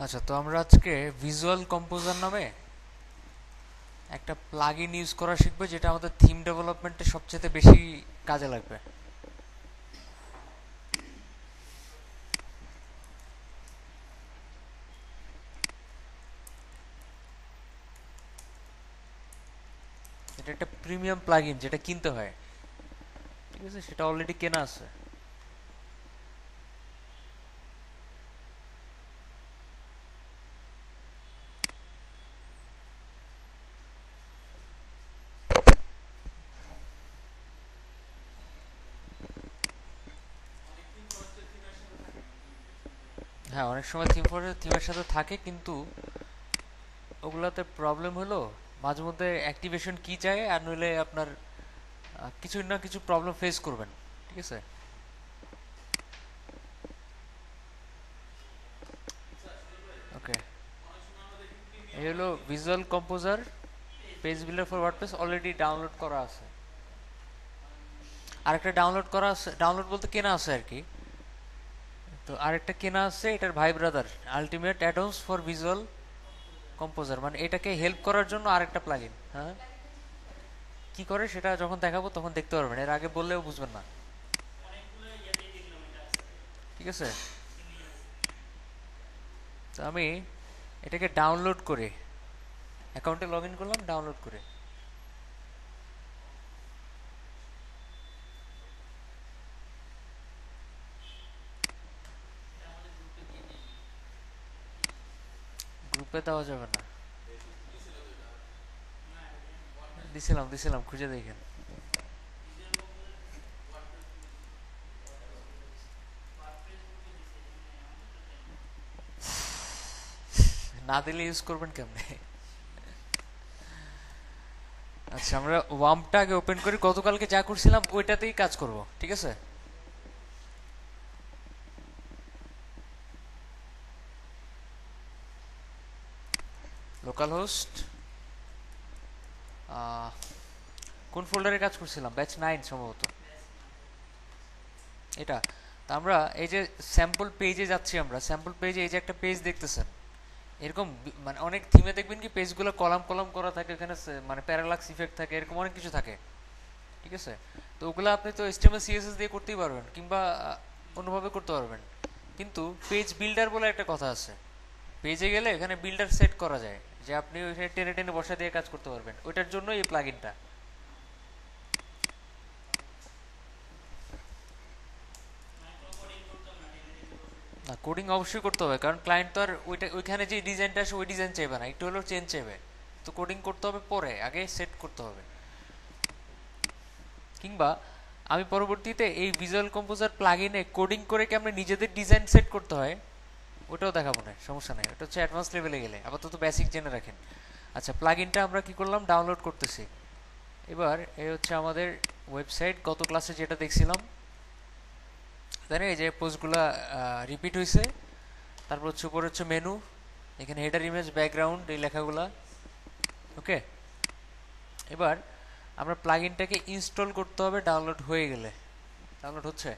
আচ্ছা, তো আমরা আজকে ভিজুয়াল কম্পোজার নামে একটা প্লাগইন ইউজ করা শিখবো, যেটা আমাদের থিম ডেভেলপমেন্টে সবচেয়ে বেশি কাজে লাগবে। এটা একটা প্রিমিয়াম প্লাগইন যেটা কিনতে হয়, ঠিক আছে? সেটা অলরেডি কেনা আছে। হ্যাঁ, অনেক সময় থিমের সাথে থাকে, কিন্তু ওগুলাতে প্রবলেম হলো মাঝে মধ্যে অ্যাক্টিভেশন কি চায়, আর নইলে আপনার কিছু না কিছু প্রবলেম ফেস করবেন, ঠিক আছে? ওকে, এই হলো visual composer page builder for WordPress, already download করা আছে। আরেকটা ডাউনলোড করা আছে, ডাউনলোড বলতে কেনা আছে আর কি। তো আরেকটা কেনা আছে, এটার ভাই brother, ultimate add-ons for visual composer, মানে এটাকে হেল্প করার জন্য আরেকটা প্লাগইন। হ্যাঁ, কি করে সেটা যখন দেখাবো তখন দেখতে পারবেন, এর আগে বললেও বুঝবেন না, ঠিক আছে? তো আমি এটাকে ডাউনলোড করে অ্যাকাউন্টে লগ ইন করলাম, ডাউনলোড করে গ্রুপে দেওয়া যাবে না। দিছিলাম দিছিলাম, খুঁজে দেখেন। না দিলে ইউজ করবেন কেমনে? আচ্ছা, আমরা ওয়ার্মটা আগে ওপেন করি, গতকালকে যা করছিলাম ওইটাতেই কাজ করব, ঠিক আছে? লোকাল হোস্ট, কোন ফোল্ডারে কাজ করছিলাম? ব্যাচ 9 সম্ভবত এটা। তা আমরা এই যে স্যাম্পল পেজে যাচ্ছি, আমরা স্যাম্পল পেজে এই যে একটা পেজ দেখতেছেন, এরকম মানে অনেক থিমে দেখবেন কি পেজগুলো কলাম কলাম করা থাকে, ওখানে মানে প্যারালাক্স ইফেক্ট থাকে, এরকম অনেক কিছু থাকে, ঠিক আছে? তো ওগুলো আপনি তো এইচটিএমএল সিএসএস দিয়ে করতেই পারবেন, কিংবা অন্যভাবে করতে পারবেন। কিন্তু পেজ বিল্ডার বলে একটা কথা আছে, পেজে গেলে এখানে বিল্ডার সেট করা যায়, যে আপনি ওইখানে টেনে টেনে বসা দিয়ে কাজ করতে পারবেন, ওইটার জন্য এই প্লাগইনটা। না, কোডিং অবশ্যই করতে হবে, কারণ ক্লায়েন্ট তো আর ওইখানে যে ডিজাইনটা আসে ওই ডিজাইন চাইবে না, একটু হলেও চেঞ্জ চাইবে। তো কোডিং করতে হবে, পরে আগে সেট করতে হবে। কিংবা আমি পরবর্তীতে এই ভিজুয়াল কম্পোজার প্লাগইনে কোডিং করে কেমন নিজেদের ডিজাইন সেট করতে হয় ওটাও দেখাবো, না সমস্যা নাই, ওটা হচ্ছে অ্যাডভান্স লেভেলে গেলে, আপাতত বেসিক জেনে রাখেন। আচ্ছা, প্লাগইনটা আমরা কি করলাম, ডাউনলোড করতেছি। এবার এই হচ্ছে আমাদের ওয়েবসাইট, গত ক্লাসে যেটা দেখছিলাম, তাই না? এই যে পোস্টগুলো রিপিট হয়েছে, তারপর হচ্ছে উপর হচ্ছে মেনু, এখানে হেডার, ইমেজ, ব্যাকগ্রাউন্ড, এই লেখাগুলা। ওকে, এবার আমরা প্লাগইনটাকে ইনস্টল করতে হবে, ডাউনলোড হয়ে গেলে। ডাউনলোড হচ্ছে।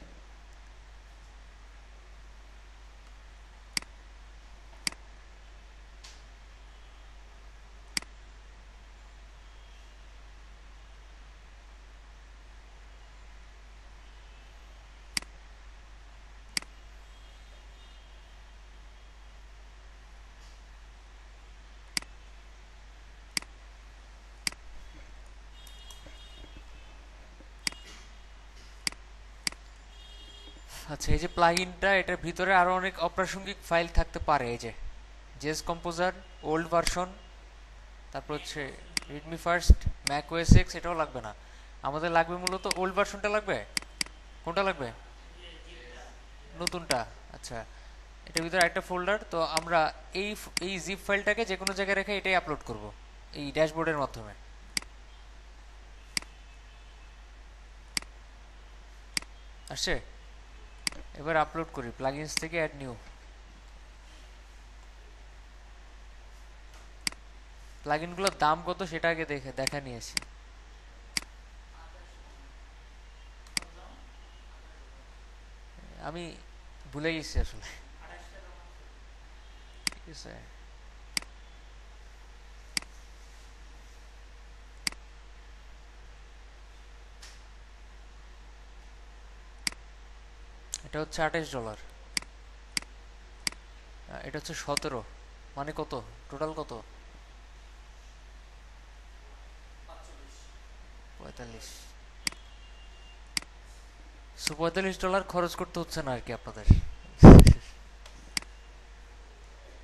আচ্ছা, এই যে প্লাগইনটা, এটার ভিতরে আরো অনেক অপ্রাসঙ্গিক ফাইল থাকতে পারে, এই যে জেস কম্পোজার, ওল্ড ভার্সন, তারপর হচ্ছে Redmi first, Mac OS x, এটাও লাগবে না। আমাদের লাগবে মূলত ওল্ড ভার্সনটা লাগবে। কোনটা লাগবে? নতুনটা। আচ্ছা, এটার ভিতরে একটা ফোল্ডার, তো আমরা এই এই জিপ ফাইলটাকে যে কোনো জায়গায় রেখে এটাই আপলোড করব এই ড্যাশবোর্ডের মাধ্যমে। আসছে? এবার আপলোড করি, প্লাগইনস থেকে অ্যাড নিউ। প্লাগইনগুলোর দাম কত সেটা আগে দেখা নিয়েছি। আমি ভুলে গেছি আসলে। ঠিক আছে, এটা হচ্ছে $28, এটা হচ্ছে 17, মানে কত টোটাল কত? 45। $45 খরচ করতে হচ্ছে না আর কি আপনাদের।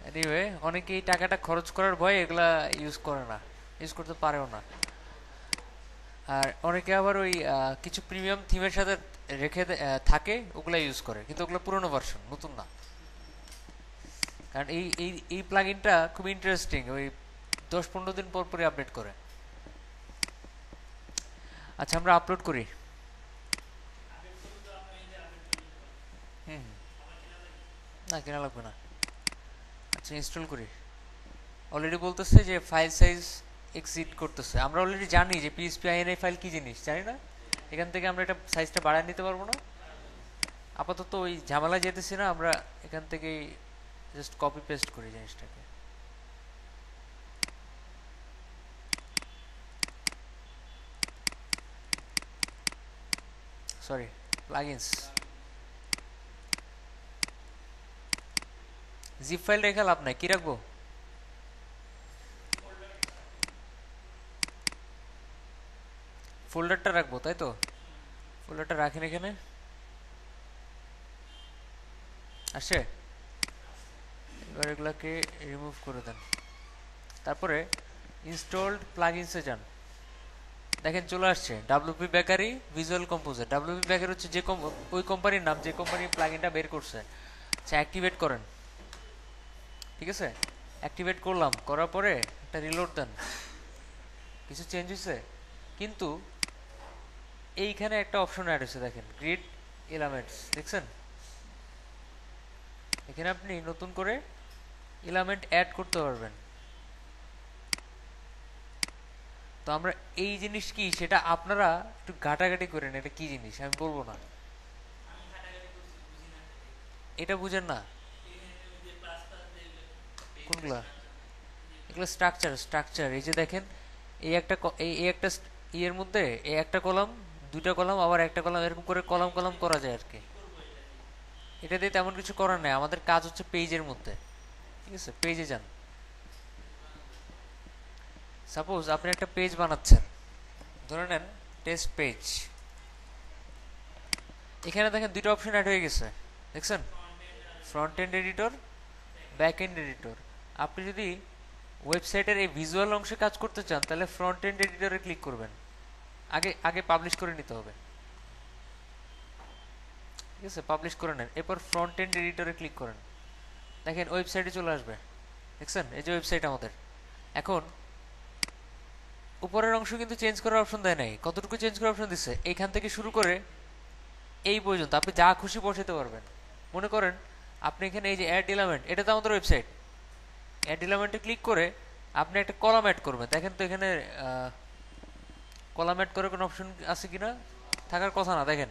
এনিওয়ে, অনেকে এই টাকাটা খরচ করার ভয়ে এগুলা ইউজ করে না, ইউজ করতে পারেও না। আর অনেকে আবার ওই কিছু প্রিমিয়াম থিমের সাথে থাকে, ওগুলা ইউজ করে, কিন্তু ওগুলো পুরনো ভার্সন, নতুন না। কারণ এই এই এই প্লাগইনটা খুব ইন্টারেস্টিং, ওই 10-15 দিন পর পরই আপডেট করে। আচ্ছা, আমরা আপলোড করি। হুম, না কেনা লাগবে না। আচ্ছা, ইনস্টল করি। অলরেডি বলতেছে যে ফাইল সাইজ এক্সিড করতেছে। আমরা অলরেডি জানি যে পিএসপি আইএনআই ফাইল কি জিনিস, জানি না? এখান থেকে আমরা এটা সাইজটা বাড়ায় নিতে পারবো না? আপাতত ওই ঝামেলা যেতেছি না, আমরা এখান থেকেই জাস্ট কপি পেস্ট করি জিনিসটাকে। Sorry, plugins. জিপ ফাইল রেখে লাভ নাই, কি রাখবো? ফোল্ডারটা রাখবো, তাই তো? ফোল্ডারটা রাখেন এখানে, আসে। এবার এগুলাকে রিমুভ করে দেন, তারপরে ইনস্টলড প্লাগইনসে যান। দেখেন চলে আসছে WP bakery visual composer. WP bakery হচ্ছে যে ওই কোম্পানির নাম, যে কোম্পানি প্লাগইনটা বের করছে। আচ্ছা, অ্যাক্টিভেট করেন। ঠিক আছে, অ্যাক্টিভেট করলাম, করার পরে একটা রিলোড দেন। কিছু চেঞ্জ হয়েছে, কিন্তু এইখানে একটা অপশন অ্যাড হয়েছে, দেখেন গ্রিড এলিমেন্টস, দেখছেন? এখানে আপনি নতুন করে এলিমেন্ট অ্যাড করতে পারবেন। তো আমরা এই জিনিস কি সেটা আপনারা একটু ঘাটাঘাটি করেন, এটা কি জিনিস আমি বলবো না। এটা বুঝেন না? কোনগুলা? এগুলো স্ট্রাকচার, স্ট্রাকচার। এই যে দেখেন, এই একটা এই একটা ইয়ের মধ্যে এই একটা কলাম, দুইটা কলাম, আবার একটা কলাম, এরকম করে কলাম কলাম করা যায় আর কি। এটা দিয়ে তেমন কিছু করার নেই, আমাদের কাজ হচ্ছে পেজের মধ্যে। ঠিক আছে, পেজে যান। সাপোজ আপনি একটা পেজ বানাচ্ছেন, ধরে নেন টেস্ট পেজ। এখানে দেখেন দুটো অপশন অ্যাড হয়ে গেছে, দেখছেন? Front end editor, back end editor. আপনি যদি ওয়েবসাইটের এই ভিজুয়াল অংশে কাজ করতে চান, তাহলে ফ্রন্ট এন্ড এডিটরে ক্লিক করবেন। আগে আগে পাবলিশ করে নিতে হবে। ঠিক আছে, পাবলিশ করে নেন, এরপর ফ্রন্ট এন্ড এডিটরে ক্লিক করেন। দেখেন ওয়েবসাইটে চলে আসবে, দেখছেন? এই যে ওয়েবসাইট আমাদের। এখন উপরের অংশ কিন্তু চেঞ্জ করার অপশন দেয় নাই। কতটুকু চেঞ্জ করার অপশন দিচ্ছে? এইখান থেকে শুরু করে এই পর্যন্ত আপনি যা খুশি বসাতে পারবেন। মনে করেন আপনি এখানে এই যে অ্যাড এলিমেন্ট, এটা তো আমাদের ওয়েবসাইট। অ্যাড এলিমেন্টে ক্লিক করে আপনি একটা কলাম অ্যাড করবেন। দেখেন তো এখানে কলাম অ্যাড করার কোনো অপশন আছে কিনা? থাকার কথা না, দেখেন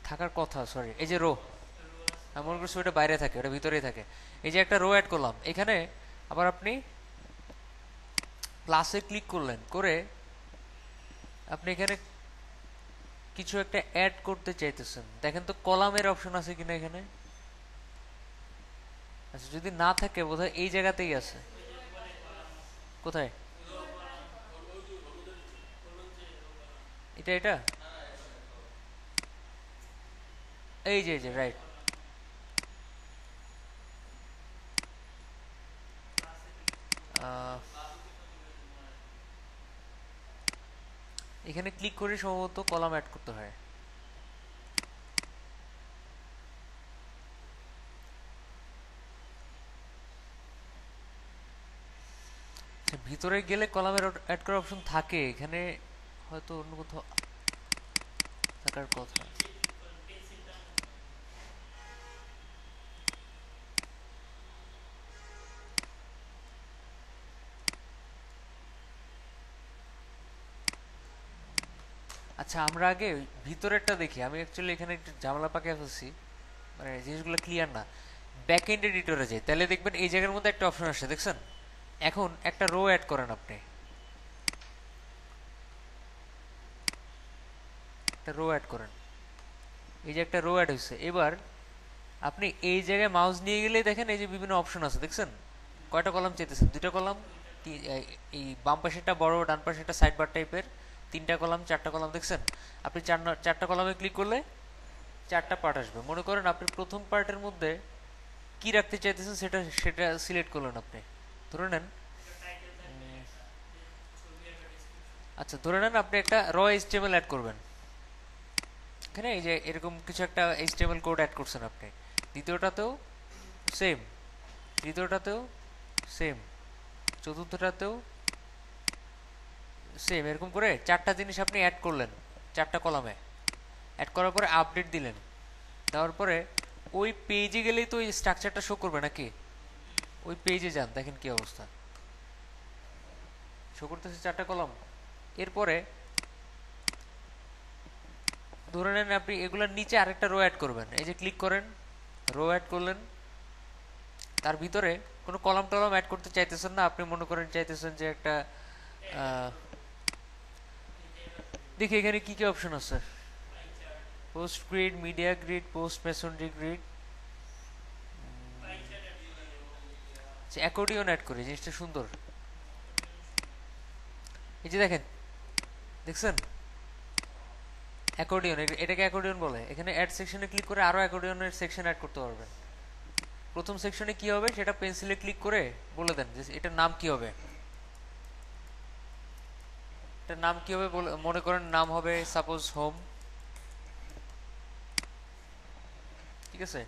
থাকার কথা, সরি, এই যে রো। আমি মনে করছি ওটা বাইরে থাকে, ওটা ভিতরেই থাকে। এই যে একটা রো অ্যাড করলাম এখানে, আবার আপনি প্লাসে ক্লিক করলেন, করে আপনি এখানে কিছু একটা অ্যাড করতে চাইতেছেন। দেখেন তো কলামের অপশন আছে কিনা এখানে। আচ্ছা, যদি না থাকে বোধহয় এই জায়গাতেই আছে। কোথায়? এটা এটা এই যে, এই যে, রাইট। এখানে ক্লিক করে সম্ভবত কলাম অ্যাড করতে হয়। ভিতরে গেলে কলামের অ্যাড করার অপশন থাকে, এখানে হয়তো অন্য কোথাও থাকার কথা। আচ্ছা, আমরা আগে ভিতরেরটা দেখি। আমি অ্যাকচুয়ালি এখানে একটু ঝামেলা পাকিয়ে ফেলছি। মানে জিনিসগুলো ক্লিয়ার না। ব্যাক এন্ড এডিটরে যাই, তাহলে দেখবেন এই জায়গার মধ্যে একটা অপশন আসছে, দেখছেন? এখন একটা রো অ্যাড করেন, আপনি একটা রো অ্যাড করেন। এই যে একটা রো অ্যাড হয়েছে। এবার আপনি এই জায়গায় মাউস নিয়ে গেলেই দেখেন এই যে বিভিন্ন অপশন আছে, দেখছেন? কয়টা কলাম চাইতেছেন? দুইটা কলাম, এই বাম পাশেরটা বড়, ডান পাশেরটা সাইড বার টাইপের, তিনটা কলাম, চারটা কলাম, দেখছেন? আপনি চারটা কলামে ক্লিক করলে চারটা পার্ট আসবে। মনে করেন আপনি প্রথম পার্টের মধ্যে কি রাখতে চাইতেছেন সেটা সেটা সিলেক্ট করলেন আপনি। ধরে নেন, আচ্ছা ধরে নেন আপনি একটা র এইচটিএমএল অ্যাড করবেন এখানে। এই যে এরকম কিছু একটা এইচটিএমএল কোড অ্যাড করছেন আপনি। দ্বিতীয়টাতেও সেম, তৃতীয়টাতেও সেম, চতুর্থটাতেও সেম। এরকম করে চারটা জিনিস আপনি অ্যাড করলেন চারটা কলামে। অ্যাড করার পরে আপডেট দিলেন, দেওয়ার পরে ওই পেজে গেলেই তো ওই স্ট্রাকচারটা শো করবে নাকি? ওই পেজে যান, দেখেন কি অবস্থা, শো করতেছে চারটা কলাম। এরপরে ধরে নেন আপনি এগুলোর নিচে আরেকটা রো অ্যাড করবেন। এই যে ক্লিক করেন, রো অ্যাড করলেন, তার ভিতরে কোনো কলাম টলাম অ্যাড করতে চাইতেছেন না। আপনি মনে করেন চাইতেছেন যে একটা দেখি এখানে কি কি অপশন আছে। Post grid, media grid, post messenger grid, accordion add করি, জিনিসটা সুন্দর। এই যে দেখেন, দেখছেন অ্যাকর্ডিয়ন, এটাকে অ্যাকর্ডিয়ন বলে। এখানে অ্যাড সেকশনে ক্লিক করে আরো অ্যাকর্ডিয়নের সেকশন অ্যাড করতে পারবেন। প্রথম সেকশনে কি হবে সেটা পেন্সিলে ক্লিক করে বলে দেন যে এটার নাম কি হবে। এটার নাম কি হবে মনে করেন নাম হবে সাপোজ হোম, ঠিক আছে?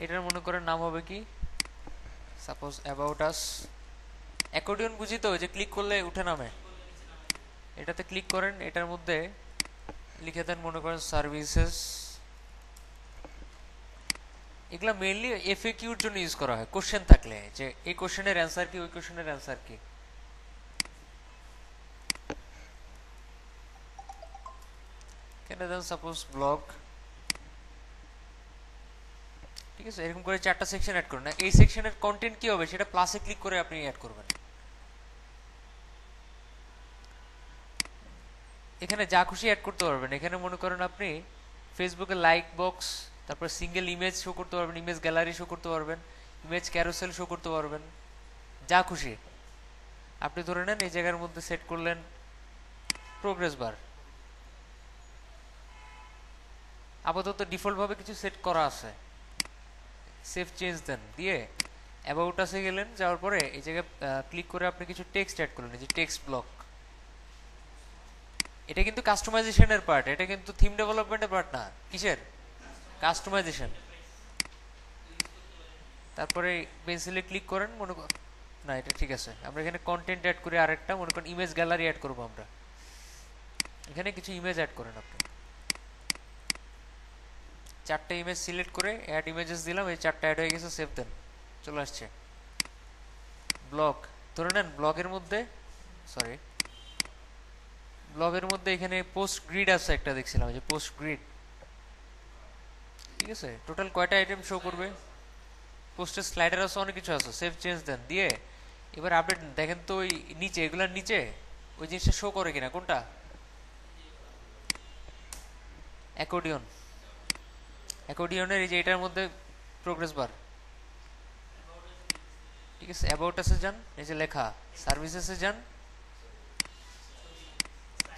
এটার মনে করেন নাম হবে কি, সাপোজ অ্যাবাউট আস। অ্যাকর্ডিয়ন বুঝি তো, যে ক্লিক করলে উঠে নামে। এটাতে ক্লিক করেন, এটার মধ্যে লিখে দেন মনে করেন সার্ভিসেস। এগুলা মেইনলি এফএকিউর জন্য ইউজ করা হয়, কোশ্চেন থাকলে যে এই কোশ্চেনের অ্যান্সার কি, ওই কোশ্চেনের অ্যান্সার কি। কেন দেন সাপোজ ব্লগ, ঠিক আছে? এরকম করে চারটা সেকশন অ্যাড করুন। এই সেকশনের কন্টেন্ট কি হবে সেটা প্লাসে ক্লিক করে আপনি অ্যাড করবেন। এখানে যা খুশি অ্যাড করতে পারবেন। এখানে মনে করেন আপনি ফেসবুকে লাইক বক্স, তারপর সিঙ্গেল ইমেজ শো করতে পারবেন, ইমেজ গ্যালারি শো করতে পারবেন, ইমেজ ক্যারোসেল শো করতে পারবেন, যা খুশি। আপনি ধরে নেন এই জায়গার মধ্যে সেট করলেন প্রোগ্রেস বার। আপাতত ডিফল্ট ভাবে কিছু সেট করা আছে, সেভ চেঞ্জ দেন, দিয়ে অ্যাবাউট আসে গেলেন। যাওয়ার পরে এই জায়গায় ক্লিক করে আপনি কিছু টেক্সট অ্যাড করলেন, এই যে টেক্সট ব্লক। এটা কিন্তু কাস্টমাইজেশনের পার্ট, এটা কিন্তু থিম ডেভেলপমেন্টের পার্ট না। কিসের কাস্টমাইজেশন? তারপরে পেন্সিলে ক্লিক করেন, মনে না এটা ঠিক আছে। আমরা এখানে কন্টেন্ট অ্যাড করি আরেকটা, মনে করেন ইমেজ গ্যালারি অ্যাড করবো আমরা। এখানে কিছু ইমেজ অ্যাড করেন আপনি। চারটে ইমেজ সিলেক্ট করে অ্যাড ইমেজেস দিলাম, এই চারটা অ্যাড হয়ে গেছে, সেভ দেন, চলে আসছে। ব্লগ ধরে নেন, ব্লগের মধ্যে সরি ব্লগের মধ্যে এখানে পোস্ট গ্রিড আছে একটা, দেখছিলাম যে পোস্ট গ্রিড, ঠিক আছে? টোটাল কয়টা আইটেম শো করবে, পোস্টের স্লাইডার আছে, অনেক কিছু আছে। সেভ চেঞ্জ দেন, দিয়ে এবার আপডেট দেখেন তো ওই নিচে, এগুলার নিচে ওই জিনিসটা শো করে কিনা। কোনটা? অ্যাকর্ডিয়ন। অ্যাকর্ডিয়নের এই যে এটার মধ্যে প্রোগ্রেস বার, ঠিক আছে? অ্যাবাউট আসে যান, এই যে লেখা সার্ভিসেসে যান,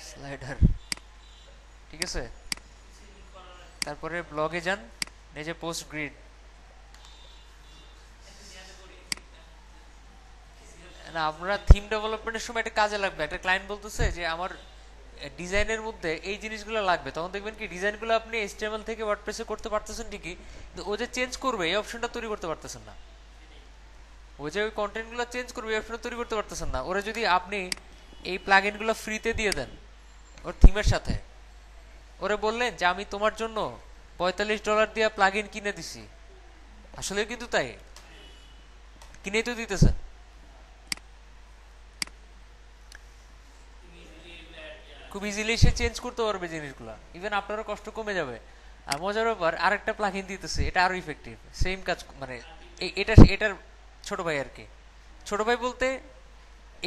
স্লাইডার, ঠিক আছে? তারপরে ব্লগে যান, এই যে পোস্ট গ্রিড। না, আমরা থিম ডেভেলপমেন্টের সময় এটা কাজে লাগবে। একটা ক্লায়েন্ট বলতেছে যে আমার ডিজাইনের মধ্যে এই জিনিসগুলো লাগবে, তখন দেখবেন কি ডিজাইনগুলো আপনি এইচটিএমএল থেকে ওয়ার্ডপ্রেসে করতে পারতেছেন ঠিকই, কিন্তু ও যে চেঞ্জ করবে এই অপশনটা তৈরি করতে পারতেছেন না। ও যে ওই কন্টেন্টগুলো চেঞ্জ করবে এই অপশনটা তৈরি করতে পারতেছেন না। ওরা যদি আপনি এই প্লাগইনগুলো ফ্রিতে দিয়ে দেন ওর থিমের সাথে, ওরে বললেন যে আমি তোমার জন্য $45 দিয়ে প্লাগইন কিনে দিছি, আসলে কিন্তু তাই কিনেই তো দিতেছেন। খুব ইজিলি সে চেঞ্জ করতে পারবে জিনিসগুলো, ইভেন আপনারও কষ্ট কমে যাবে। আর মজার ব্যাপার আরেকটা প্লাগইন দিতেছে, এটা আরো ইফেক্টিভ, সেম কাজ, মানে এটা এটার ছোট ভাই আর কি। ছোট ভাই বলতে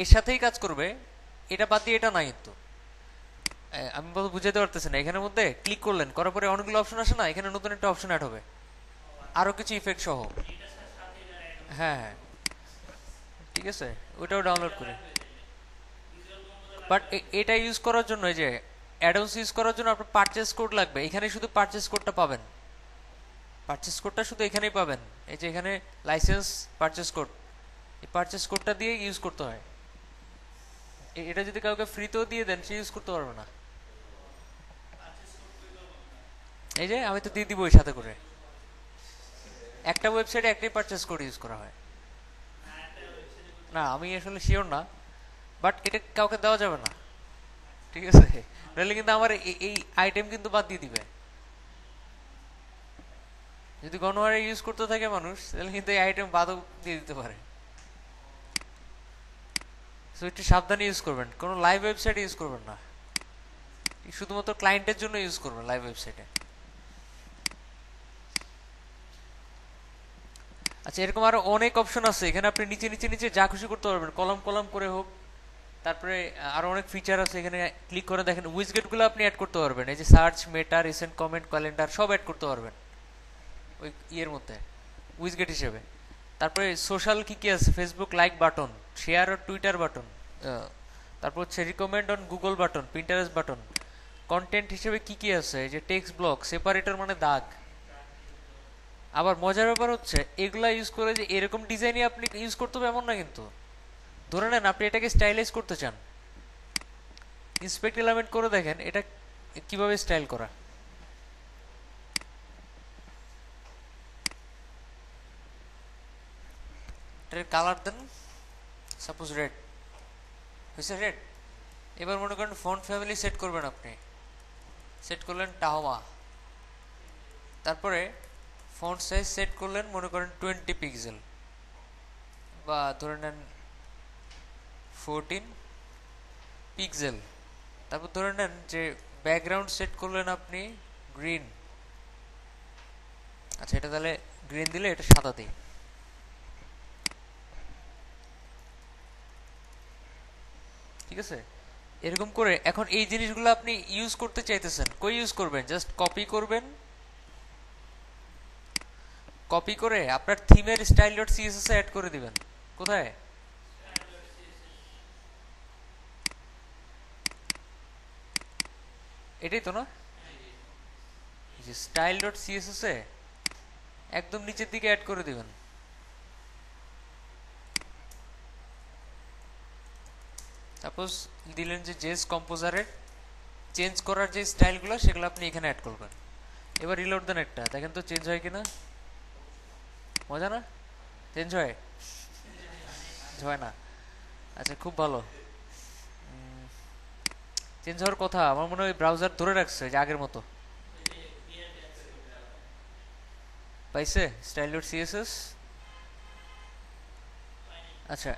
এর সাথেই কাজ করবে, এটা বাদ দিয়ে এটা নাই তো। আমি বলতে বুঝাতে পারতেছি না, এখানের মধ্যে ক্লিক করলেন, করার পরে অনেকগুলো অপশন আসে না, এখানে নতুন একটা অপশন অ্যাড হবে আরো কিছু ইফেক্ট সহ। হ্যাঁ হ্যাঁ, ঠিক আছে, ওটাও ডাউনলোড করে। বাট এটা ইউজ করার জন্য, এই যে অ্যাডন্স ইউজ করার জন্য আপনার পারচেস কোড লাগবে, এখানে শুধু পারচেস কোডটা পাবেন, পারচেস কোডটা শুধু এখানেই পাবেন। এই যে এখানে লাইসেন্স পারচেস কোড, এই পারচেস কোডটা দিয়ে ইউজ করতে হয়। এটা যদি কাউকে ফ্রিতেও দিয়ে দেন, সে ইউজ করতে পারবে না। এই যে আমি তো দিয়ে দিব, সাথে করে একটা ওয়েবসাইটে একটাই পারচেস কোড ইউজ করা হয়। না আমি আসলে শিওর না, বাট এটা কাউকে দেওয়া যাবে না, ঠিক আছে? নাহলে কিন্তু আমার এই আইটেম কিন্তু বাদ দিয়ে দিবে। যদি গণহারে ইউজ করতে থাকে মানুষ, তাহলে কিন্তু এই আইটেম বাদও দিয়ে দিতে পারে। সো একটু সাবধানে ইউজ করবেন, কোনো লাইভ ওয়েবসাইটে ইউজ করবেন না, শুধুমাত্র ক্লায়েন্টের জন্য ইউজ করবেন লাইভ ওয়েবসাইটে। আচ্ছা, এরকম আরো অনেক অপশন আছে, এখানে আপনি নিচে নিচে নিচে যা খুশি করতে পারবেন, কলাম কলাম করে হোক। তারপরে আরো অনেক ফিচার আছে, এখানে ক্লিক করে দেখেন উইজগেট গুলো আপনি অ্যাড করতে পারবেন। এই যে সার্চ, মেটা, রিসেন্ট কমেন্ট, ক্যালেন্ডার সব অ্যাড করতে পারবেন ওই ইয়ের মধ্যে উইজগেট হিসেবে। তারপরে সোশ্যাল কি কি আছে, ফেসবুক লাইক বাটন, শেয়ার ও টুইটার বাটন, তারপর হচ্ছে recommend on Google button, Pinterest button. Content হিসেবে কি কি আছে, এই যে টেক্সট ব্লক, সেপারেটর মানে দাগ। আবার মজার ব্যাপার হচ্ছে এগুলা ইউজ করে যে এরকম ডিজাইনই আপনি ইউজ করতে হবে এমন না কিন্তু। ধরে নেন আপনি এটাকে স্টাইলাইজ করতে চান, ইন্সপেক্ট এলিমেন্ট করে দেখেন এটা কিভাবে স্টাইল করা। এটার কালার দেন, সাপোজ রেড হয়েছে, রেড। এবার মনে করেন ফন্ট ফ্যামিলি সেট করবেন, আপনি সেট করলেন টাহমা, তারপরে ফন্ট সাইজ সেট করলেন মনে করেন 20 পিক্সেল, বা ধরে নেন 14 পিক্সেল। তারপর ধরে নেন যে ব্যাকগ্রাউন্ড সেট করলেন আপনি গ্রিন। আচ্ছা, এটা তাহলে গ্রিন দিলে এটা সাদা দিই, ঠিক আছে? এরকম করে এখন এই জিনিসগুলো আপনি ইউজ করতে চাইতেছেন, কই ইউজ করবেন? জাস্ট কপি করবেন, কপি করে আপনার থিমের স্টাইল ডট সিএসএস এ অ্যাড করে দিবেন। কোথায়? এটাই তো না, যে স্টাইল ডট সিএসএস এ একদম নিচের দিকে অ্যাড করে দিবেন। সাপোজ দিলেন যে জেস কম্পোজারের চেঞ্জ করার যে স্টাইলগুলো, সেগুলো আপনি এখানে অ্যাড করবেন। এবার রিলোড দেন, একটা দেখেন তো চেঞ্জ হয় কিনা। মজা না? চেঞ্জ হয়? হয় না? আচ্ছা, খুব ভালো। চেঞ্জ হওয়ার কথা, আমার মনে হয় ব্রাউজার ধরে রাখছে যে আগের মতো পাইছে স্টাইল ডট সিএসএস। আচ্ছা,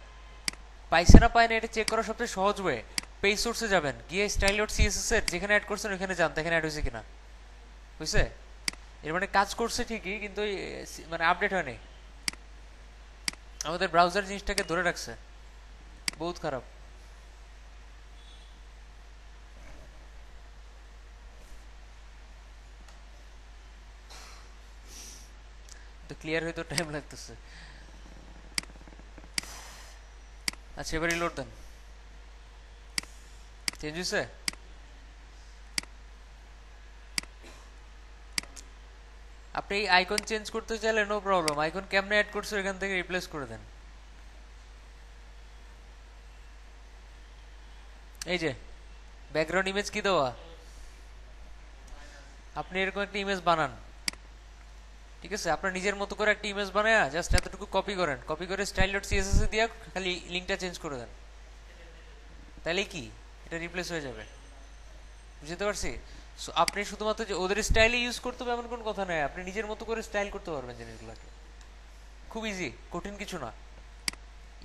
পাইছে না পায় না এটা চেক করার সবচেয়ে সহজ ওয়ে, পেজ সোর্সে যাবেন, গিয়ে স্টাইল ডট সিএসএস এর যেখানে অ্যাড করছেন ওখানে যান, দেখেন অ্যাড হয়েছে কিনা। বুঝছে? এর মানে কাজ করছে ঠিকই, কিন্তু মানে আপডেট হয়নি। আমাদের ব্রাউজার জিনিসটাকে ধরে রাখছে, বহুত খারাপ। তো ক্লিয়ার হইতে টাইম লাগতেছে। আচ্ছা, এবার রিলোড দেন, চেঞ্জ হয়েছে। আপনি এই আইকন চেঞ্জ করতে চাইলে নো প্রবলেম, আইকন কেমনে অ্যাড করছে এখান থেকে রিপ্লেস করে দেন। এই যে ব্যাকগ্রাউন্ড ইমেজ কি দেওয়া, আপনি এরকম একটা ইমেজ বানান, ঠিক আছে? আপনার নিজের মতো করে একটা ইমেজ বানায় জাস্ট এতটুকু কপি করেন, কপি করে স্টাইল ডট সিএসএস এ দিয়ে খালি লিঙ্কটা চেঞ্জ করে দেন, তাহলে কি এটা রিপ্লেস হয়ে যাবে। বুঝতে পারছি? সো আপনি শুধুমাত্র যে ওদের স্টাইলে ইউজ করতে হবে এমন কোনো কথা নয়, আপনি নিজের মতো করে স্টাইল করতে পারবেন জিনিসগুলোকে, খুব ইজি, কঠিন কিছু না।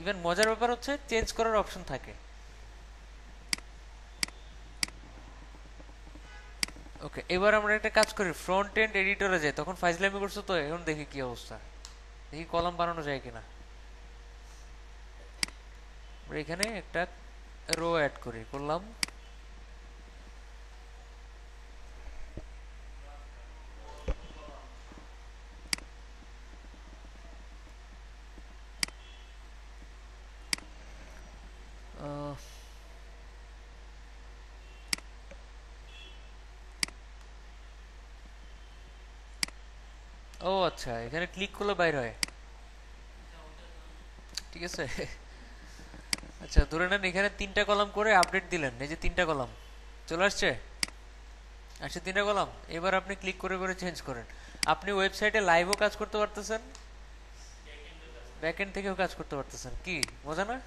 ইভেন মজার ব্যাপার হচ্ছে চেঞ্জ করার অপশন থাকে। ওকে, এবার আমরা একটা কাজ করি, ফ্রন্ট এন্ড এডিটরে যাই। তখন ফাইজলামি করছো তো, এখন দেখি কি অবস্থা, দেখি কলাম বানানো যায় কিনা। আমরা এখানে একটা রো অ্যাড করি, করলাম। আহ, ও আচ্ছা, এখানে ক্লিক করলে বাইর হয়, ঠিক আছে। আচ্ছা, ধরে নেন এখানে 3টা কলাম করে আপডেট দিলেন, এই যে 3টা কলাম চলে আসছে। আচ্ছা, 3টা কলাম, এবার আপনি ক্লিক করে করে চেঞ্জ করেন। আপনি ওয়েবসাইটে লাইভও কাজ করতে পারতেছেন, ব্যাকএন্ড থেকেও কাজ করতে পারতেছেন। কি মজা না?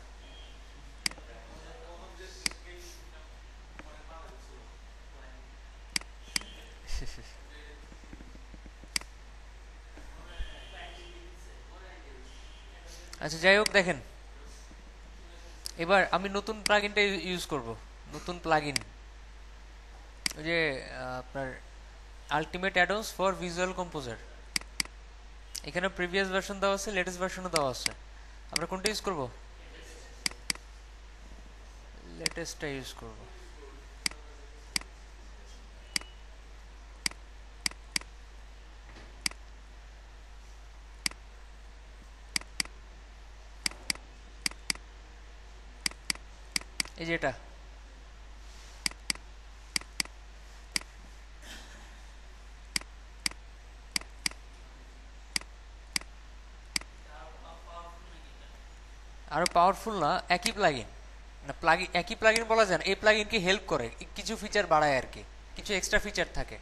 আচ্ছা, যাই হোক, দেখেন এবার আমি নতুন প্লাগইনটা ইউজ করব। নতুন প্লাগইন, ওই যে আপনার ultimate add-ons for visual composer. এখানে প্রিভিয়াস ভার্সন দেওয়া আছে, লেটেস্ট ভার্সনও দেওয়া আছে। আমরা কোনটা ইউজ করব? লেটেস্টটা ইউজ করব। এই যে এটা। আরো পাওয়ারফুল না, একই প্লাগইন। না, প্লাগইন একই প্লাগইন বলা যায় না, এই প্লাগইনকে হেল্প করে, কিছু ফিচার বাড়ায় আর কি, কিছু এক্সট্রা ফিচার থাকে।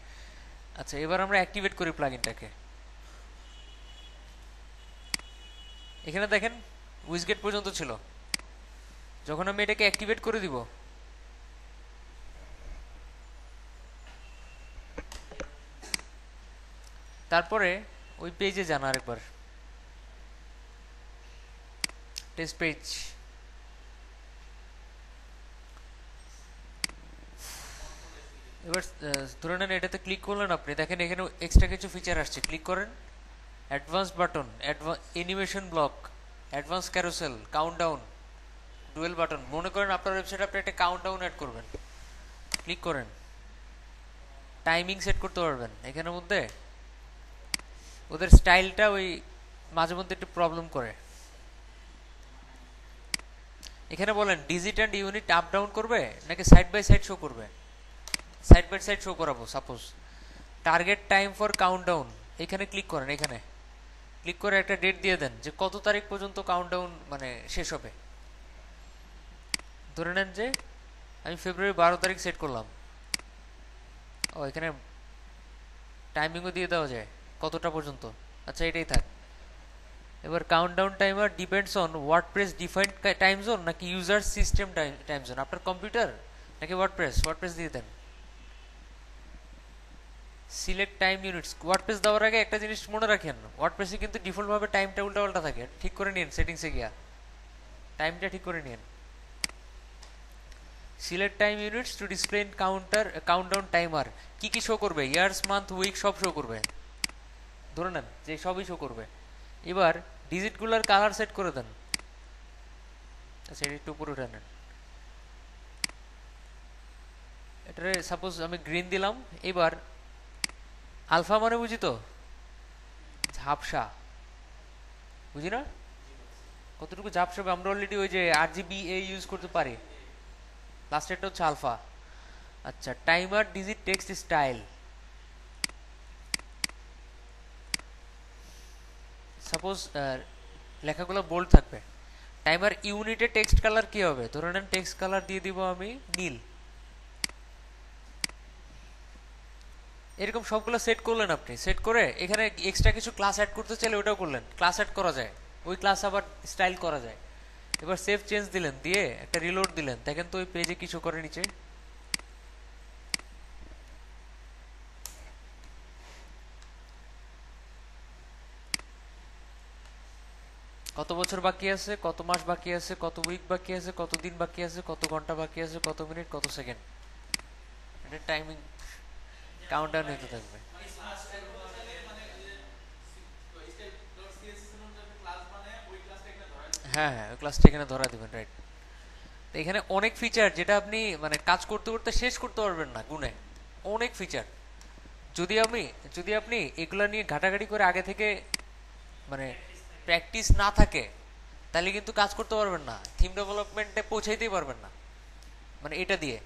আচ্ছা, এবার আমরা অ্যাক্টিভেট করি প্লাগইনটাকে। এখানে দেখেন উইজগেট পর্যন্ত ছিল। যখন আমি এটাকে অ্যাক্টিভেট করে দিব, তারপরে ওই পেজে যান আরেকবার, টেস্ট পেজ। এবার ধরে নেন এটাতে ক্লিক করলেন, আপনি দেখেন এখানে এক্সট্রা কিছু ফিচার আসছে। ক্লিক করেন, advance button, animation block, advance carousel, countdown, dual button. মনে করেন আপনার ওয়েবসাইটে আপনি একটা কাউন্টডাউন অ্যাড করবেন, ক্লিক করেন, টাইমিং সেট করতে পারবেন। এখানের মধ্যে ওদের স্টাইলটা ওই মাঝে মধ্যে একটু প্রবলেম করে। এখানে বলেন digit and unit up down করবে নাকি সাইড বাই সাইড শো করবে। সাইড বাই সাইড শো করাবো suppose. Target time for countdown, এখানে ক্লিক করেন। এখানে ক্লিক করে একটা ডেট দিয়ে দেন যে কত তারিখ পর্যন্ত কাউন্টডাউন মানে শেষ হবে। ধরে নেন যে আমি ফেব্রুয়ারি 12 তারিখ সেট করলাম। ও, এখানে টাইমিংও দিয়ে দেওয়া যায় কতটা পর্যন্ত। আচ্ছা, এটাই থাক। এবার countdown timer depends on WordPress defined time zone নাকি ইউজার সিস্টেম টাইম জোন, আপনার কম্পিউটার নাকি ওয়ার্ডপ্রেস। ওয়ার্ডপ্রেস দিয়ে দেন। Select time units. ওয়ার্ডপ্রেস দেওয়ার আগে একটা জিনিস মনে রাখেন, ওয়ার্ডপ্রেসে কিন্তু ডিফল্টভাবে টাইমটা উল্টাপাল্টা থাকে। ঠিক করে নিন, সেটিংসে গিয়া টাইমটা ঠিক করে নিন। Select time units to display countdown timer. কি কি শো করবে? ইয়ার্স, মান্থ, উইক সব শো করবে। ধরে নেন যে সবই শো করবে। এবার ডিজিটগুলোর কালার সেট করে দেন। আচ্ছা, এটা একটু উপরে উঠে নেন। এটারে সাপোজ আমি গ্রিন দিলাম। এবার আলফা মানে বুঝি তো ঝাপসা, বুঝি না কতটুকু ঝাপসা হবে। আমরা অলরেডি ওই যে RGBA ইউজ করতে পারি। লাস্টেরটা হচ্ছে আলফা। আচ্ছা, timer digit text style. Suppose লেখাগুলো বোল্ড থাকবে। টাইমার ইউনিটে টেক্সট কালার কি হবে? ধরে নেন টেক্সট কালার দিয়ে দিব আমি নীল। এরকম সবগুলো সেট করলেন আপনি। সেট করে এখানে এক্সট্রা কিছু ক্লাস অ্যাড করতে চাইলে ওটাও করলেন, ক্লাস অ্যাড করা যায়। ওই ক্লাস আবার স্টাইল করা যায়। এবার সেভ চেঞ্জ দিলেন, দিয়ে একটা রিলোড দিলেন। দেখেন তো ওই পেজে কিছু করে নিচে। কত বছর বাকি আছে, কত মাস বাকি আছে, কত উইক বাকি আছে, কত দিন বাকি আছে, কত ঘন্টা বাকি আছে, কত মিনিট, কত সেকেন্ড, এটা টাইমিং। কাউন্টডাউন হতে থাকবে। হ্যাঁ হ্যাঁ, ওই ক্লাসটা এখানে ধরা দিবেন, রাইট। তো এখানে অনেক ফিচার যেটা আপনি মানে কাজ করতে করতে শেষ করতে পারবেন না গুনে, অনেক ফিচার। যদি আমি যদি আপনি এগুলা নিয়ে ঘাটাঘাটি করে আগে থেকে মানে প্র্যাকটিস না থাকে, তাহলে কিন্তু কাজ করতে পারবেন না, থিম ডেভেলপমেন্টে পৌঁছাইতেই পারবেন না মানে এটা দিয়ে।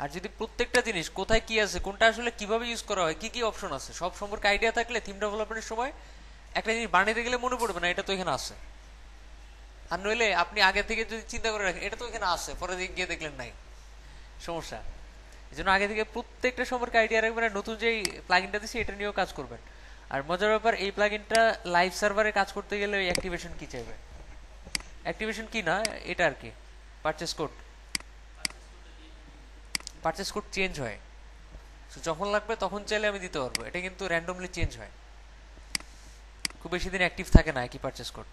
আর যদি প্রত্যেকটা জিনিস কোথায় কি আছে, কোনটা আসলে কিভাবে ইউজ করা হয়, কি কি অপশন আছে সব সম্পর্কে আইডিয়া থাকলে থিম ডেভেলপমেন্টের সময় একটা জিনিস বানাইতে গেলে মনে পড়বে না এটা তো এখানে আছে। আর নইলে আপনি আগে থেকে যদি চিন্তা করে রাখেন এটা তো এখানে আছে, পরে গিয়ে দেখলেন নাই, সমস্যা। এই জন্য আগে থেকে প্রত্যেকটা সম্পর্কে আইডিয়া রাখবেন, আর নতুন যেই প্লাগইনটা দিচ্ছি এটা নিয়েও কাজ করবেন। আর মজার ব্যাপার, এই প্লাগইনটা লাইভ সার্ভারে কাজ করতে গেলে ওই অ্যাক্টিভেশন কি চাইবে, অ্যাক্টিভেশন কি না এটা আর কি, purchase code. Purchase code change হয়, তো যখন লাগবে তখন চাইলে আমি দিতে পারবো, এটা কিন্তু র্যান্ডমলি চেঞ্জ হয়, খুব বেশি দিন অ্যাক্টিভ থাকে না একই পারচেস কোড।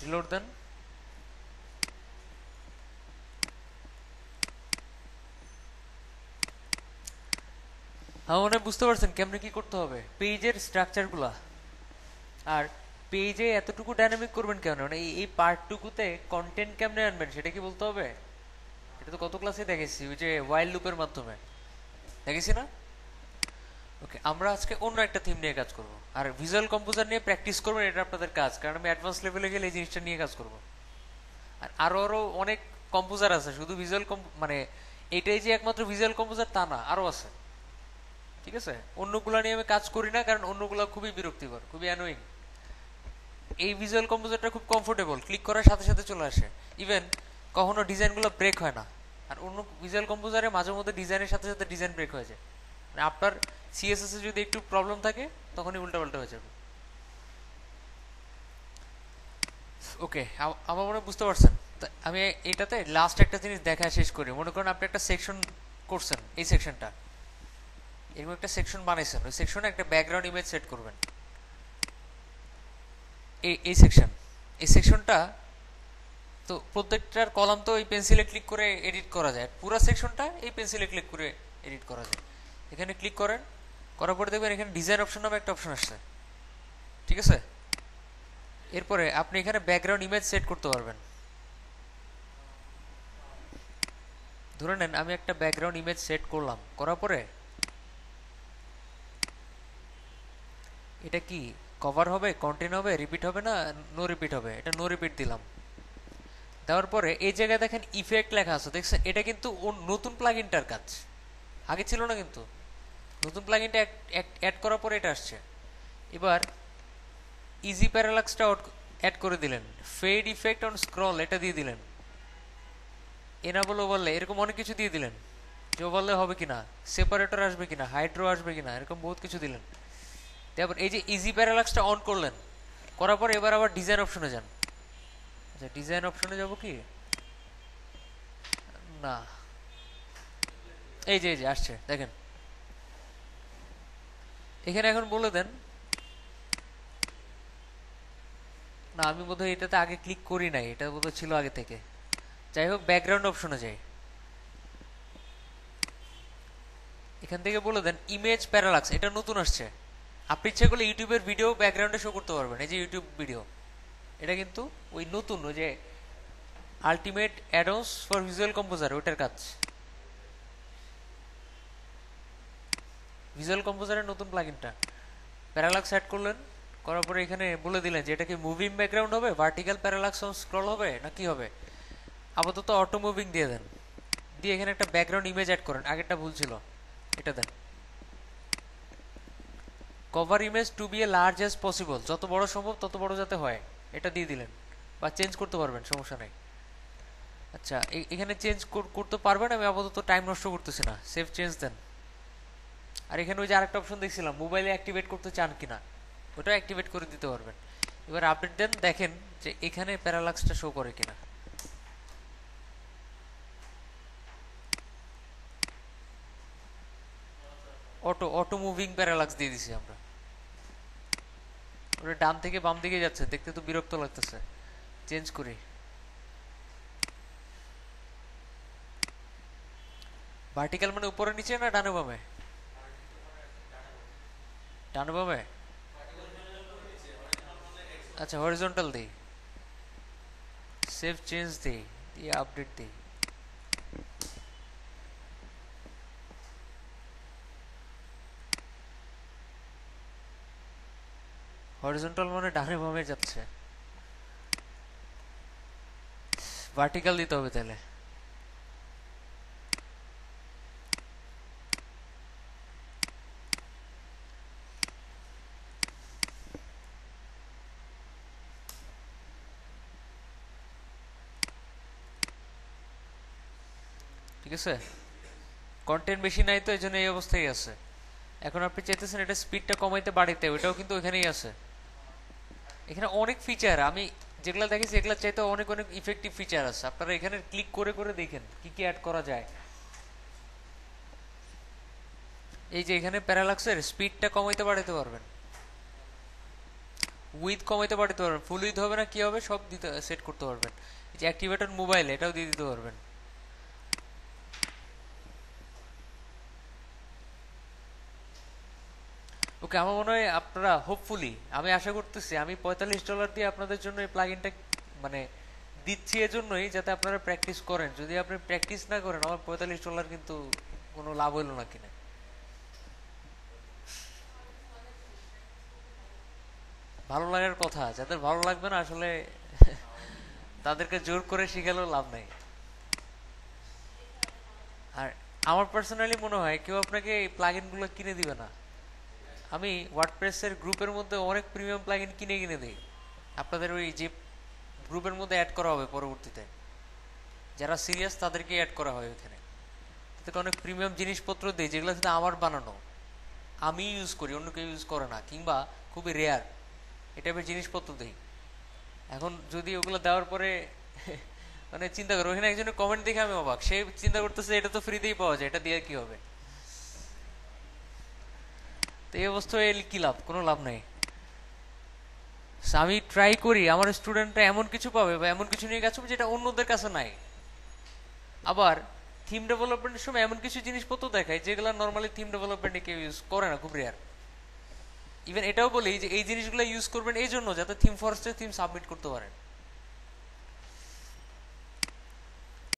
রিলোড দেন। হ্যাঁ, মনে হয় বুঝতে পারছেন কেমনে কি করতে হবে পেজের স্ট্রাকচার গুলা। আর পেজে এতটুকু ডাইনামিক করবেন কেন, মানে এই পার্টটুকুতে কন্টেন্ট কেমনে আনবেন সেটা কি বলতে হবে। এটা তো কত ক্লাসে দেখেছি, ওই যে ওয়াইল লুপের মাধ্যমে দেখেছি না। ওকে, আমরা আজকে অন্য একটা থিম নিয়ে কাজ করব, আর ভিজুয়াল কম্পোজার নিয়ে প্র্যাকটিস করবেন, এটা আপনাদের কাজ, কারণ আমি অ্যাডভান্স লেভেলে গেলে এই জিনিসটা নিয়ে কাজ করব। আর আরো আরো অনেক কম্পোজার আছে, শুধু ভিজুয়াল মানে এটাই যে একমাত্র ভিজুয়াল কম্পোজার তা না, আরো আছে। ঠিক আছে, অন্যগুলা নিয়ে আমি কাজ করি না, কারণ অন্যগুলা খুবই বিরক্তিকর, খুবই অ্যানোয়িং। এই ভিজুয়াল কম্পোজারটা খুব কমফোর্টেবল, ক্লিক করার সাথে সাথে চলে আসে, ইভেন কখনো ডিজাইনগুলো ব্রেক হয় না। আর অন্য ভিজুয়াল কম্পোজারে মাঝে মধ্যে ডিজাইনের সাথে সাথে ডিজাইন ব্রেক হয়ে যায়, মানে আপনার সিএসএস এ যদি একটু প্রবলেম থাকে তখনই উল্টাপাল্টা হয়ে যাবে। ওকে, আমার মনে হয় বুঝতে পারছেন। তো আমি এটাতে লাস্ট একটা জিনিস দেখা শেষ করি। মনে করেন আপনি একটা সেকশন করছেন, এই সেকশনটা এরকম একটা সেকশন বানাইছেন, ওই সেকশনে একটা ব্যাকগ্রাউন্ড ইমেজ সেট করবেন। এই সেকশন, এই সেকশনটা তো প্রত্যেকটার কলাম তো এই পেন্সিলে ক্লিক করে এডিট করা যায়, পুরো সেকশনটা এই পেন্সিলে ক্লিক করে এডিট করা যায়। এখানে ক্লিক করেন, করার পরে দেখবেন এখানে ডিজাইন অপশন নামে একটা অপশন আসছে, ঠিক আছে। এরপরে আপনি এখানে ব্যাকগ্রাউন্ড ইমেজ সেট করতে পারবেন। ধরে নেন আমি একটা ব্যাকগ্রাউন্ড ইমেজ সেট করলাম, করার পরে এটা কি কভার হবে, কন্টেন্ট হবে, রিপিট হবে না নো রিপিট হবে, এটা নো রিপিট দিলাম। দেওয়ার পরে এই জায়গায় দেখেন ইফেক্ট লেখা আছে, দেখছেন, এটা কিন্তু নতুন প্লাগইনটার কাজ, আগে ছিল না কিন্তু। নতুন প্লাগইনটা অ্যাড করার পরে এটা আসছে। এবার ইজি প্যারালাক্সটা অ্যাড করে দিলেন, ফেড ইফেক্ট অন স্ক্রল এটা দিয়ে দিলেন, এনাবল ওভারলে এরকম অনেক কিছু দিয়ে দিলেন, যে ওভারলে হবে কিনা, সেপারেটর আসবে কিনা, হাইড্রো আসবে কিনা, এরকম বহুত কিছু দিলেন। তারপর এই যে ইজি প্যারালাক্সটা অন করলেন, করার পর এবার আবার ডিজাইন অপশনে যান। আচ্ছা, ডিজাইন অপশনে যাব কি না, এই যে আসছে দেখেন। এখানে এখন বলে দেন, না আমি বোধহয় এটাতে আগে ক্লিক করি নাই, এটা বোধহয় ছিল আগে থেকে। যাই হোক, ব্যাকগ্রাউন্ড অপশনে যাই, এখান থেকে বলে দেন ইমেজ প্যারালাক্স, এটা নতুন আসছে। আপনি ইচ্ছে করলে ইউটিউবের ভিডিও ব্যাকগ্রাউন্ডে শো করতে পারবেন, এই যে ইউটিউব ভিডিও, এটা কিন্তু ওই নতুন, ওই যে ultimate add-ons for visual composer ওইটার কাজ। ভিজুয়াল কম্পোজারের নতুন প্লাগইনটা প্যারালাক্স অ্যাড করলেন, করার পরে এখানে বলে দিলেন যে এটা কি মুভিং ব্যাকগ্রাউন্ড হবে, ভার্টিক্যাল প্যারালাক্স অন স্ক্রল হবে না কি হবে। আপাতত অটো মুভিং দিয়ে দেন, দিয়ে এখানে একটা ব্যাকগ্রাউন্ড ইমেজ অ্যাড করেন, আগেরটা ভুল ছিল, এটা দেন। Cover image to be a large as possible, যত বড় সম্ভব তত বড় যাতে হয়, এটা দিয়ে দিলেন, বা চেঞ্জ করতে পারবেন, সমস্যা নেই। আচ্ছা, এখানে চেঞ্জ করতে পারবেন, আমি আপাতত টাইম নষ্ট করতেছি না, সেভ চেঞ্জ দেন। আর এখানে ওই যে আরেকটা অপশন দেখছিলাম, মোবাইলে অ্যাক্টিভেট করতে চান কিনা, ওটা অ্যাক্টিভেট করে দিতে পারবেন। এবার আপডেট দেন, দেখেন যে এখানে প্যারালাক্সটা শো করে কিনা। অটো মুভিং প্যারালাক্স দিয়ে দিছি আমরা, ওটা ডান থেকে বাম দিকে যাচ্ছে, দেখতে তো বিরক্ত লাগতেছে। চেঞ্জ করি। ভার্টিক্যাল মানে উপরে নিচে না ডানে বামে? ডানে বামে। আচ্ছা হরিজন্টাল দিই, সেভ চেঞ্জ দিই, দিয়ে আপডেট দিই। হরিজন্টাল মানে ডানে বামে যাচ্ছে, ভার্টিক্যাল দিতে হবে তাহলে। ঠিক আছে, কন্টেন্ট বেশি নাই তো এই জন্য এই অবস্থায় আছে। এখন আপনি চাইতেছেন এটা স্পিডটা কমাইতে বাড়িতে, ওটাও কিন্তু ওখানেই আছে। এখানে অনেক ফিচার আমি যেগুলো দেখেছি এগুলো চাইতে অনেক অনেক ইফেক্টিভ ফিচার আছে। আপনারা এখানে ক্লিক করে করে দেখেন কি কি অ্যাড করা যায়। এই যে এখানে প্যারালাক্সের স্পিডটা কমাইতে বাড়াইতে পারবেন, উইথ কমাইতে বাড়াইতে পারবেন, ফুল উইথ হবে না কি হবে সব দিতে সেট করতে পারবেন। এই যে অ্যাক্টিভেটর মোবাইল এটাও দিয়ে দিতে পারবেন। ওকে, আমার মনে হয় আপনারা হোপফুলি, আমি আশা করতেছি আমি $45 দিয়ে আপনাদের জন্য এই প্লাগইনটা মানে দিচ্ছি এজন্যই যাতে আপনারা প্র্যাকটিস করেন। যদি আপনি প্র্যাকটিস না করেন আমার $45 কিন্তু কোনো লাভ হইল না কিনা। ভালো লাগার কথা, যাদের ভালো লাগবে না আসলে তাদেরকে জোর করে শিখালেও লাভ নাই। আর আমার পার্সোনালি মনে হয় কেউ আপনাকে এই প্লাগইন গুলো কিনে দিবে না। আমি ওয়ার্ডপ্রেসের গ্রুপের মধ্যে অনেক প্রিমিয়াম প্লাগইন কিনে কিনে দিই, আপনাদের ওই যে গ্রুপের মধ্যে অ্যাড করা হবে পরবর্তীতে, যারা সিরিয়াস তাদেরকে অ্যাড করা হয় ওখানে। তাদেরকে অনেক প্রিমিয়াম জিনিসপত্র দিই যেগুলো শুধু আমার বানানো, আমি ইউজ করি, অন্য কেউ ইউজ করে না, কিংবা খুবই রেয়ার এই টাইপের জিনিসপত্র দিই। এখন যদি ওগুলো দেওয়ার পরে মানে চিন্তা করো, ওখানে একজনের কমেন্ট দেখে আমি অবাক, সে চিন্তা করতেছে এটা তো ফ্রিতেই পাওয়া যায়, এটা দিয়ে কি হবে। তো এই অবস্থায় কি লাভ? কোনো লাভ নেই। আমি ট্রাই করি আমার স্টুডেন্টরা এমন কিছু পাবে বা এমন কিছু নিয়ে গেছে যেটা অন্যদের কাছে নাই। আবার থিম ডেভেলপমেন্টের সময় এমন কিছু জিনিসপত্র দেখায় যেগুলো নর্মালি থিম ডেভেলপমেন্টে কেউ ইউজ করে না, খুব রেয়ার। ইভেন এটাও বলি যে এই জিনিসগুলো ইউজ করবেন এই জন্য যাতে থিম ফরেস্টে থিম সাবমিট করতে পারেন।